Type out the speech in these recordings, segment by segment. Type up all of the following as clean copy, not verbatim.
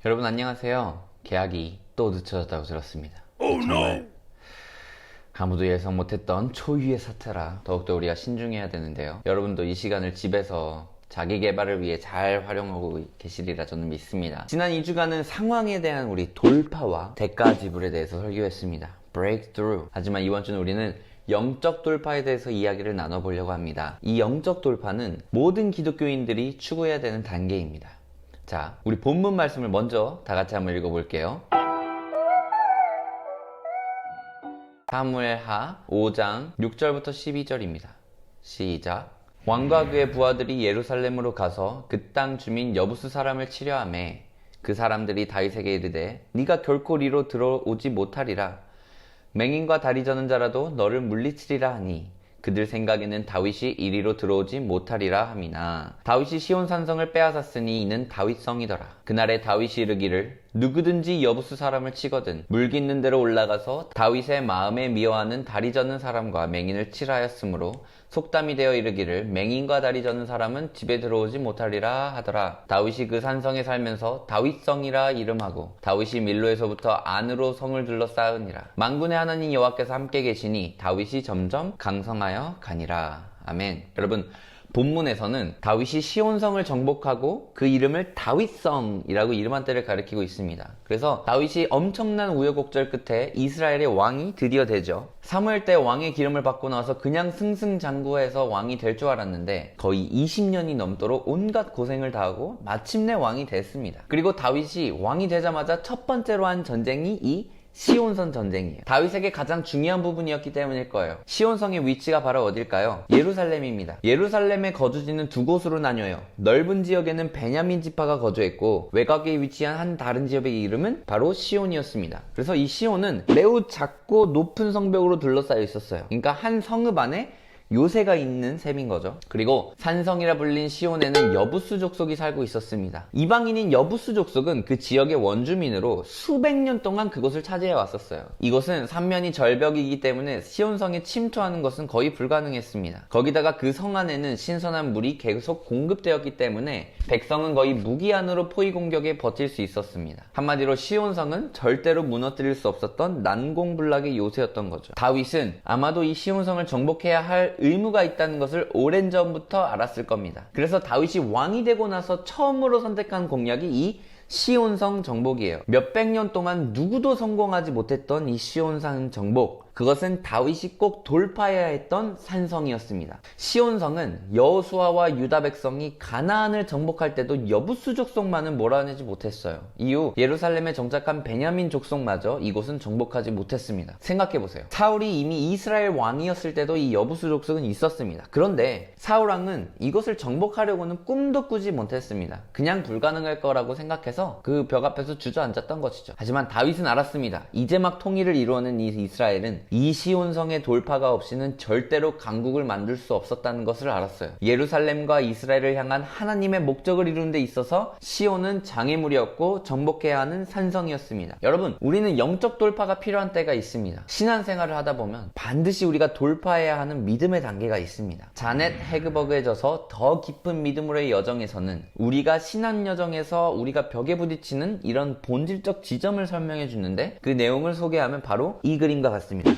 여러분 안녕하세요. 계약이 또 늦춰졌다고 들었습니다. 정말 아무도 예상 못했던 초유의 사태라 더욱더 우리가 신중해야 되는데요. 여러분도 이 시간을 집에서 자기 개발을 위해 잘 활용하고 계시리라 저는 믿습니다. 지난 2주간은 상황에 대한 우리 돌파와 대가 지불에 대해서 설교했습니다. Breakthrough. 하지만 이번 주는 우리는 영적 돌파에 대해서 이야기를 나눠보려고 합니다. 이 영적 돌파는 모든 기독교인들이 추구해야 되는 단계입니다. 자, 우리 본문 말씀을 먼저 다 같이 한번 읽어볼게요. 사무엘하 5장 6절부터 12절입니다. 시작. 왕과 그의 부하들이 예루살렘으로 가서 그 땅 주민 여부스 사람을 치려하매 그 사람들이 다윗에게 이르되 네가 결코 이리로 들어오지 못하리라. 맹인과 다리 저는 자라도 너를 물리치리라 하니 그들 생각에는 다윗이 이리로 들어오지 못하리라 함이나 다윗이 시온 산성을 빼앗았으니 이는 다윗성이더라. 그날에 다윗이 이르기를 누구든지 여부스 사람을 치거든 물기 있는 데로 올라가서 다윗의 마음에 미워하는 다리 저는 사람과 맹인을 칠하였으므로 속담이 되어 이르기를 맹인과 다리 저는 사람은 집에 들어오지 못하리라 하더라. 다윗이 그 산성에 살면서 다윗성이라 이름하고 다윗이 밀로에서부터 안으로 성을 둘러싸으니라. 만군의 하나님 여호와께서 함께 계시니 다윗이 점점 강성하여 가니라. 아멘. 여러분, 본문에서는 다윗이 시온성을 정복하고 그 이름을 다윗성이라고 이름한 때를 가리키고 있습니다. 그래서 다윗이 엄청난 우여곡절 끝에 이스라엘의 왕이 드디어 되죠. 사무엘 때 왕의 기름을 받고 나서 그냥 승승장구해서 왕이 될 줄 알았는데 거의 20년이 넘도록 온갖 고생을 다하고 마침내 왕이 됐습니다. 그리고 다윗이 왕이 되자마자 첫 번째로 한 전쟁이 이 시온성 전쟁이에요. 다윗에게 가장 중요한 부분이었기 때문일 거예요. 시온성의 위치가 바로 어딜까요? 예루살렘입니다. 예루살렘의 거주지는 두 곳으로 나뉘어요. 넓은 지역에는 베냐민 지파가 거주했고 외곽에 위치한 한 다른 지역의 이름은 바로 시온이었습니다. 그래서 이 시온은 매우 작고 높은 성벽으로 둘러싸여 있었어요. 그러니까 한 성읍 안에 요새가 있는 셈인 거죠. 그리고 산성이라 불린 시온에는 여부스 족속이 살고 있었습니다. 이방인인 여부스 족속은 그 지역의 원주민으로 수백 년 동안 그곳을 차지해 왔었어요. 이곳은 삼면이 절벽이기 때문에 시온성에 침투하는 것은 거의 불가능했습니다. 거기다가 그 성 안에는 신선한 물이 계속 공급되었기 때문에 백성은 거의 무기한으로 포위 공격에 버틸 수 있었습니다. 한마디로 시온성은 절대로 무너뜨릴 수 없었던 난공불락의 요새였던 거죠. 다윗은 아마도 이 시온성을 정복해야 할 의무가 있다는 것을 오랜 전부터 알았을 겁니다. 그래서 다윗이 왕이 되고 나서 처음으로 선택한 공략이 이 시온성 정복이에요. 몇백 년 동안 누구도 성공하지 못했던 이 시온성 정복, 그것은 다윗이 꼭 돌파해야 했던 산성이었습니다. 시온성은 여호수아와 유다 백성이 가나안을 정복할 때도 여부스 족속만은 몰아내지 못했어요. 이후 예루살렘에 정착한 베냐민 족속마저 이곳은 정복하지 못했습니다. 생각해보세요. 사울이 이미 이스라엘 왕이었을 때도 이 여부스 족속은 있었습니다. 그런데 사울 왕은 이것을 정복하려고는 꿈도 꾸지 못했습니다. 그냥 불가능할 거라고 생각해서 그 벽 앞에서 주저앉았던 것이죠. 하지만 다윗은 알았습니다. 이제 막 통일을 이루어낸 이 이스라엘은 이 시온성의 돌파가 없이는 절대로 강국을 만들 수 없었다는 것을 알았어요. 예루살렘과 이스라엘을 향한 하나님의 목적을 이루는 데 있어서 시온은 장애물이었고 정복해야 하는 산성이었습니다. 여러분, 우리는 영적 돌파가 필요한 때가 있습니다. 신앙생활을 하다 보면 반드시 우리가 돌파해야 하는 믿음의 단계가 있습니다. 자넷 해그버그에 져서 더 깊은 믿음으로의 여정에서는 우리가 신앙 여정에서 우리가 벽에 부딪히는 이런 본질적 지점을 설명해 주는데 그 내용을 소개하면 바로 이 그림과 같습니다.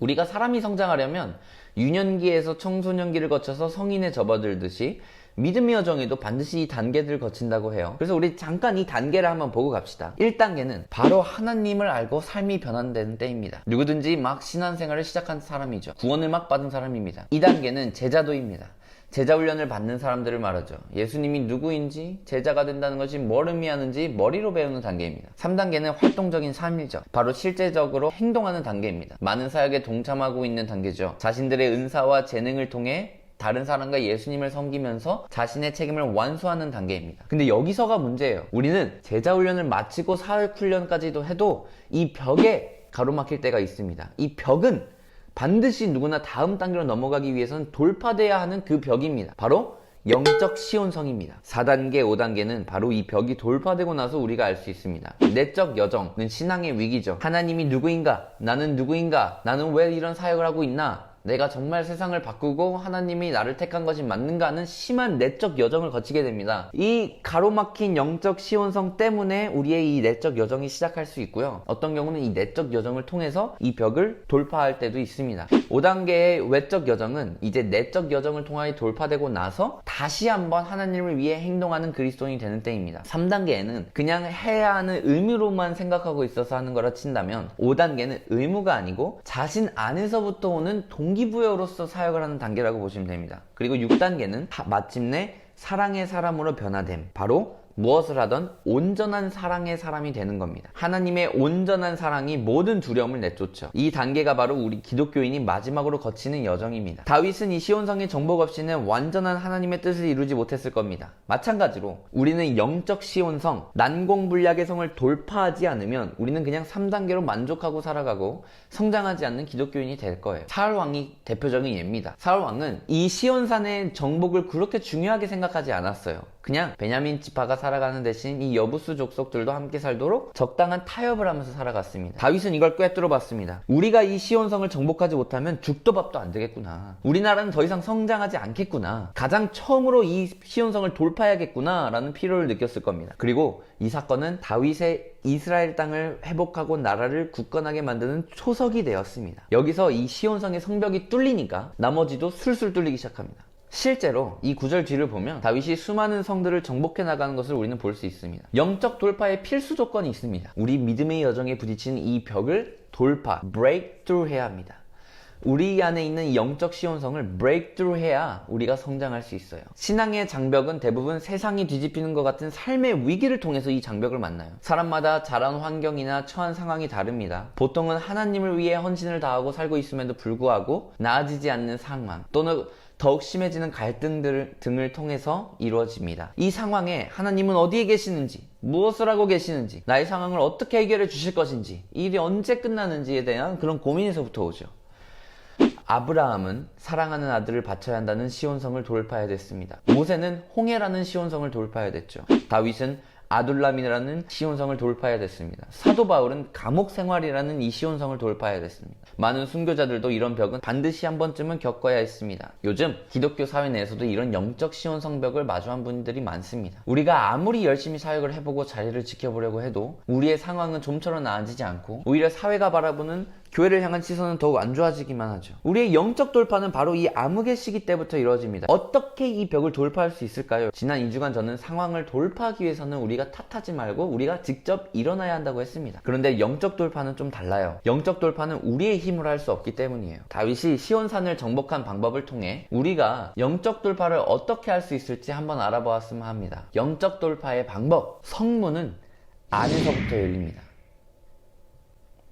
우리가 사람이 성장하려면 유년기에서 청소년기를 거쳐서 성인에 접어들듯이 믿음의 여정에도 반드시 이 단계들을 거친다고 해요. 그래서 우리 잠깐 이 단계를 한번 보고 갑시다. 1단계는 바로 하나님을 알고 삶이 변환되는 때입니다. 누구든지 막 신앙생활을 시작한 사람이죠. 구원을 막 받은 사람입니다. 2단계는 제자도입니다. 제자 훈련을 받는 사람들을 말하죠. 예수님이 누구인지, 제자가 된다는 것이 뭘 의미하는지 머리로 배우는 단계입니다. 3단계는 활동적인 삶이죠. 바로 실제적으로 행동하는 단계입니다. 많은 사역에 동참하고 있는 단계죠. 자신들의 은사와 재능을 통해 다른 사람과 예수님을 섬기면서 자신의 책임을 완수하는 단계입니다. 근데 여기서가 문제예요. 우리는 제자 훈련을 마치고 사역 훈련까지도 해도 이 벽에 가로막힐 때가 있습니다. 이 벽은 반드시 누구나 다음 단계로 넘어가기 위해서는 돌파돼야 하는 그 벽입니다. 바로 영적 시온성입니다. 4단계, 5단계는 바로 이 벽이 돌파되고 나서 우리가 알 수 있습니다. 내적 여정은 신앙의 위기죠. 하나님이 누구인가? 나는 누구인가? 나는 왜 이런 사역을 하고 있나? 내가 정말 세상을 바꾸고 하나님이 나를 택한 것이 맞는가 하는 심한 내적 여정을 거치게 됩니다. 이 가로막힌 영적 시온성 때문에 우리의 이 내적 여정이 시작할 수 있고요. 어떤 경우는 이 내적 여정을 통해서 이 벽을 돌파할 때도 있습니다. 5단계의 외적 여정은 이제 내적 여정을 통하여 돌파되고 나서 다시 한번 하나님을 위해 행동하는 그리스도인이 되는 때입니다. 3단계에는 그냥 해야 하는 의무로만 생각하고 있어서 하는 거라 친다면 5단계는 의무가 아니고 자신 안에서부터 오는 동기부여로서 사역을 하는 단계라고 보시면 됩니다. 그리고 6단계는 마침내 사랑의 사람으로 변화됨. 바로 무엇을 하던 온전한 사랑의 사람이 되는 겁니다. 하나님의 온전한 사랑이 모든 두려움을 내쫓죠. 이 단계가 바로 우리 기독교인이 마지막으로 거치는 여정입니다. 다윗은 이 시온성의 정복 없이는 완전한 하나님의 뜻을 이루지 못했을 겁니다. 마찬가지로 우리는 영적 시온성, 난공불락의 성을 돌파하지 않으면 우리는 그냥 3단계로 만족하고 살아가고 성장하지 않는 기독교인이 될 거예요. 사울왕이 대표적인 예입니다. 사울왕은 이 시온산의 정복을 그렇게 중요하게 생각하지 않았어요. 그냥 베냐민 지파가 살아가는 대신 이 여부수 족속들도 함께 살도록 적당한 타협을 하면서 살아갔습니다. 다윗은 이걸 꿰뚫어 봤습니다. 우리가 이 시온성을 정복하지 못하면 죽도 밥도 안 되겠구나. 우리나라는 더 이상 성장하지 않겠구나. 가장 처음으로 이 시온성을 돌파해야겠구나 라는 필요를 느꼈을 겁니다. 그리고 이 사건은 다윗의 이스라엘 땅을 회복하고 나라를 굳건하게 만드는 초석이 되었습니다. 여기서 이 시온성의 성벽이 뚫리니까 나머지도 술술 뚫리기 시작합니다. 실제로 이 구절 뒤를 보면 다윗이 수많은 성들을 정복해 나가는 것을 우리는 볼 수 있습니다. 영적 돌파의 필수 조건이 있습니다. 우리 믿음의 여정에 부딪히는 이 벽을 돌파, breakthrough 해야 합니다. 우리 안에 있는 이 영적 시온성을 breakthrough 해야 우리가 성장할 수 있어요. 신앙의 장벽은 대부분 세상이 뒤집히는 것 같은 삶의 위기를 통해서 이 장벽을 만나요. 사람마다 자란 환경이나 처한 상황이 다릅니다. 보통은 하나님을 위해 헌신을 다하고 살고 있음에도 불구하고 나아지지 않는 상황 또는 더욱 심해지는 갈등들 등을 통해서 이루어집니다. 이 상황에 하나님은 어디에 계시는지, 무엇을 하고 계시는지, 나의 상황을 어떻게 해결해 주실 것인지, 이 일이 언제 끝나는지에 대한 그런 고민에서부터 오죠. 아브라함은 사랑하는 아들을 바쳐야 한다는 시온성을 돌파해야 됐습니다. 모세는 홍해라는 시온성을 돌파해야 됐죠. 다윗은 아둘람이라는 시온성을 돌파해야 됐습니다. 사도 바울은 감옥 생활이라는 이 시온성을 돌파해야 됐습니다. 많은 순교자들도 이런 벽은 반드시 한 번쯤은 겪어야 했습니다. 요즘 기독교 사회 내에서도 이런 영적 시온성벽을 마주한 분들이 많습니다. 우리가 아무리 열심히 사역을 해보고 자리를 지켜보려고 해도 우리의 상황은 좀처럼 나아지지 않고 오히려 사회가 바라보는 교회를 향한 시선은 더욱 안 좋아지기만 하죠. 우리의 영적 돌파는 바로 이 암흑의 시기 때부터 이루어집니다. 어떻게 이 벽을 돌파할 수 있을까요? 지난 2주간 저는 상황을 돌파하기 위해서는 우리가 탓하지 말고 우리가 직접 일어나야 한다고 했습니다. 그런데 영적 돌파는 좀 달라요. 영적 돌파는 우리의 힘으로 할 수 없기 때문이에요. 다윗이 시온산을 정복한 방법을 통해 우리가 영적 돌파를 어떻게 할 수 있을지 한번 알아보았으면 합니다. 영적 돌파의 방법, 성문은 안에서부터 열립니다.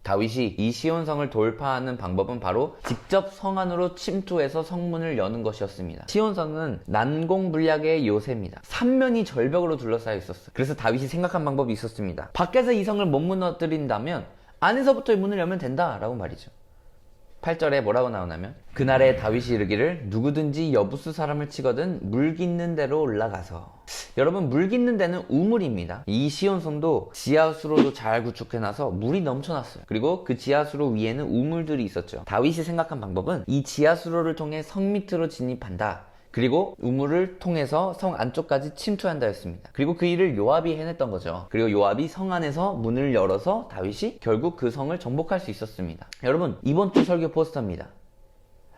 다윗이 이 시온성을 돌파하는 방법은 바로 직접 성 안으로 침투해서 성문을 여는 것이었습니다. 시온성은 난공불락의 요새입니다. 3면이 절벽으로 둘러싸여 있었어요. 그래서 다윗이 생각한 방법이 있었습니다. 밖에서 이 성을 못 무너뜨린다면 안에서부터 문을 열면 된다라고 말이죠. 8절에 뭐라고 나오냐면 그날에 다윗이 이르기를 누구든지 여부수 사람을 치거든 물 깃는 데로 올라가서. 여러분, 물 깃는 데는 우물입니다. 이 시온성도 지하수로도 잘 구축해놔서 물이 넘쳐났어요. 그리고 그 지하수로 위에는 우물들이 있었죠. 다윗이 생각한 방법은 이 지하수로를 통해 성 밑으로 진입한다. 그리고 우물을 통해서 성 안쪽까지 침투한다 였습니다. 그리고 그 일을 요압이 해냈던 거죠. 그리고 요압이 성 안에서 문을 열어서 다윗이 결국 그 성을 정복할 수 있었습니다. 여러분, 이번 주 설교 포스터입니다.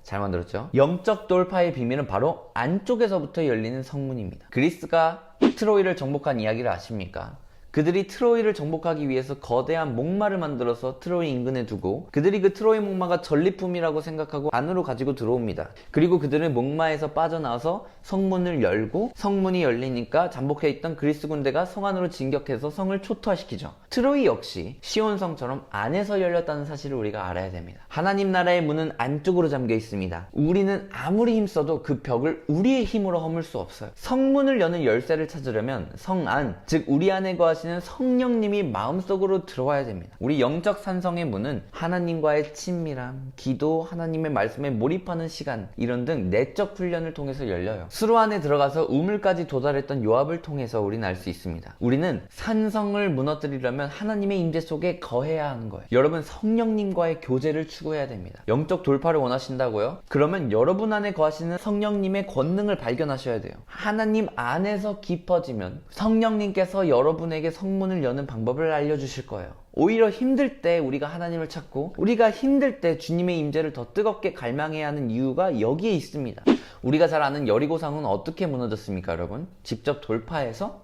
잘 만들었죠? 영적 돌파의 비밀은 바로 안쪽에서부터 열리는 성문입니다. 그리스가 트로이를 정복한 이야기를 아십니까? 그들이 트로이를 정복하기 위해서 거대한 목마를 만들어서 트로이 인근에 두고 그들이 그 트로이 목마가 전리품이라고 생각하고 안으로 가지고 들어옵니다. 그리고 그들은 목마에서 빠져나와서 성문을 열고 성문이 열리니까 잠복해 있던 그리스 군대가 성 안으로 진격해서 성을 초토화시키죠. 트로이 역시 시온성처럼 안에서 열렸다는 사실을 우리가 알아야 됩니다. 하나님 나라의 문은 안쪽으로 잠겨 있습니다. 우리는 아무리 힘써도 그 벽을 우리의 힘으로 허물 수 없어요. 성문을 여는 열쇠를 찾으려면 성 안, 즉 우리 안에 거하신 거하시는 성령님이 마음속으로 들어와야 됩니다. 우리 영적 산성의 문은 하나님과의 친밀함, 기도, 하나님의 말씀에 몰입하는 시간, 이런 등 내적 훈련을 통해서 열려요. 수로 안에 들어가서 우물까지 도달했던 요압을 통해서 우리는 알 수 있습니다. 우리는 산성을 무너뜨리려면 하나님의 임재 속에 거해야 하는 거예요. 여러분, 성령님과의 교제를 추구해야 됩니다. 영적 돌파를 원하신다고요? 그러면 여러분 안에 거하시는 성령님의 권능을 발견하셔야 돼요. 하나님 안에서 깊어지면 성령님께서 여러분에게 성문을 여는 방법을 알려주실 거예요. 오히려 힘들 때 우리가 하나님을 찾고, 우리가 힘들 때 주님의 임재를 더 뜨겁게 갈망해야 하는 이유가 여기에 있습니다. 우리가 잘 아는 여리고성은 어떻게 무너졌습니까, 여러분? 직접 돌파해서?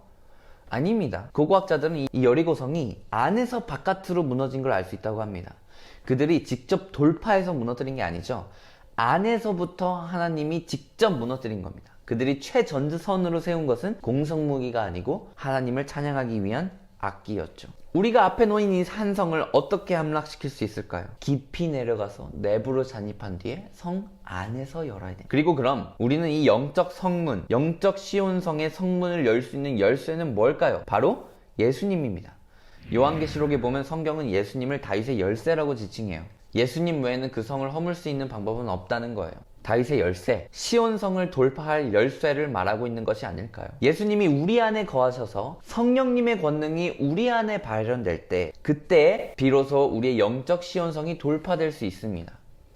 아닙니다. 고고학자들은 이 여리고성이 안에서 바깥으로 무너진 걸 알 수 있다고 합니다. 그들이 직접 돌파해서 무너뜨린 게 아니죠. 안에서부터 하나님이 직접 무너뜨린 겁니다. 그들이 최전선으로 세운 것은 공성무기가 아니고 하나님을 찬양하기 위한 악기였죠. 우리가 앞에 놓인 이 산성을 어떻게 함락시킬 수 있을까요? 깊이 내려가서 내부로 잔입한 뒤에 성 안에서 열어야 돼요. 그리고 그럼 우리는 이 영적 성문, 영적 시온성의 성문을 열 수 있는 열쇠는 뭘까요? 바로 예수님입니다. 요한계시록에 보면 성경은 예수님을 다윗의 열쇠라고 지칭해요. 예수님 외에는 그 성을 허물 수 있는 방법은 없다는 거예요. 다윗의 열쇠, 시온성을 돌파할 열쇠를 말하고 있는 것이 아닐까요? 예수님이 우리 안에 거하셔서 성령님의 권능이 우리 안에 발현될 때, 그때 비로소 우리의 영적 시온성이 돌파될 수 있습니다.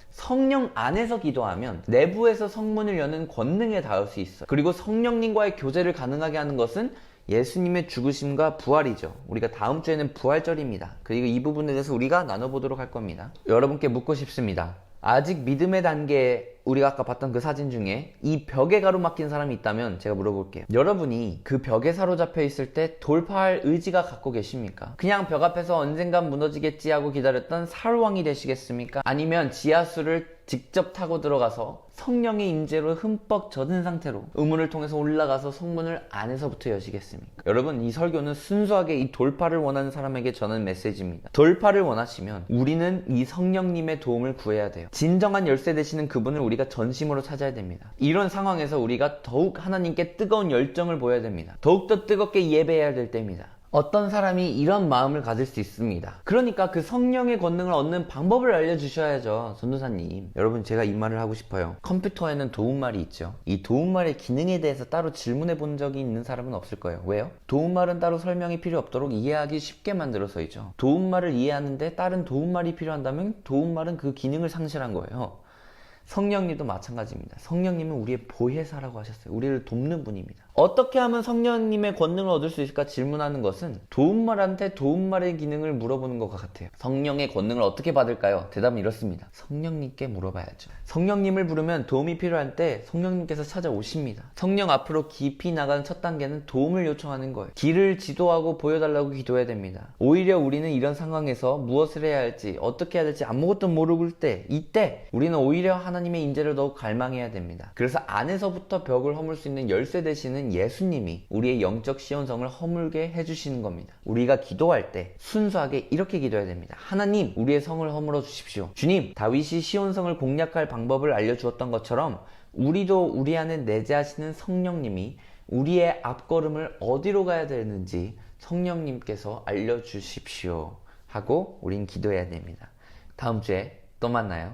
성령 안에서 기도하면 내부에서 성문을 여는 권능에 닿을 수 있어요. 그리고 성령님과의 교제를 가능하게 하는 것은 예수님의 죽으심과 부활이죠. 우리가 다음 주에는 부활절입니다. 그리고 이 부분에 대해서 우리가 나눠보도록 할 겁니다. 여러분께 묻고 싶습니다. 아직 믿음의 단계에 우리가 아까 봤던 그 사진 중에 이 벽에 가로막힌 사람이 있다면 제가 물어볼게요. 여러분이 그 벽에 사로잡혀 있을 때 돌파할 의지가 갖고 계십니까? 그냥 벽 앞에서 언젠간 무너지겠지 하고 기다렸던 사울왕이 되시겠습니까? 아니면 지하수를 직접 타고 들어가서 성령의 임재로 흠뻑 젖은 상태로 우물을 통해서 올라가서 성문을 안에서부터 여시겠습니까? 여러분, 이 설교는 순수하게 이 돌파를 원하는 사람에게 전하는 메시지입니다. 돌파를 원하시면 우리는 이 성령님의 도움을 구해야 돼요. 진정한 열쇠 되시는 그분을 우리가 전심으로 찾아야 됩니다. 이런 상황에서 우리가 더욱 하나님께 뜨거운 열정을 보여야 됩니다. 더욱더 뜨겁게 예배해야 될 때입니다. 어떤 사람이 이런 마음을 가질 수 있습니다. 그러니까 그 성령의 권능을 얻는 방법을 알려주셔야죠. 전도사님, 여러분, 제가 이 말을 하고 싶어요. 컴퓨터에는 도움말이 있죠. 이 도움말의 기능에 대해서 따로 질문해 본 적이 있는 사람은 없을 거예요. 왜요? 도움말은 따로 설명이 필요 없도록 이해하기 쉽게 만들어서이죠. 도움말을 이해하는데 다른 도움말이 필요한다면 도움말은 그 기능을 상실한 거예요. 성령님도 마찬가지입니다. 성령님은 우리의 보혜사라고 하셨어요. 우리를 돕는 분입니다. 어떻게 하면 성령님의 권능을 얻을 수 있을까 질문하는 것은 도움말한테 도움말의 기능을 물어보는 것과 같아요. 성령의 권능을 어떻게 받을까요? 대답은 이렇습니다. 성령님께 물어봐야죠. 성령님을 부르면 도움이 필요할 때 성령님께서 찾아오십니다. 성령 앞으로 깊이 나가는 첫 단계는 도움을 요청하는 거예요. 길을 지도하고 보여달라고 기도해야 됩니다. 오히려 우리는 이런 상황에서 무엇을 해야 할지, 어떻게 해야 될지 아무것도 모를 때, 이때 우리는 오히려 하나님의 임재를 더욱 갈망해야 됩니다. 그래서 안에서부터 벽을 허물 수 있는 열쇠 되시는 예수님이 우리의 영적 시온성을 허물게 해주시는 겁니다. 우리가 기도할 때 순수하게 이렇게 기도해야 됩니다. 하나님, 우리의 성을 허물어 주십시오. 주님, 다윗이 시온성을 공략할 방법을 알려주었던 것처럼 우리도 우리 안에 내재하시는 성령님이 우리의 앞걸음을 어디로 가야 되는지 성령님께서 알려주십시오 하고 우린 기도해야 됩니다. 다음 주에 또 만나요.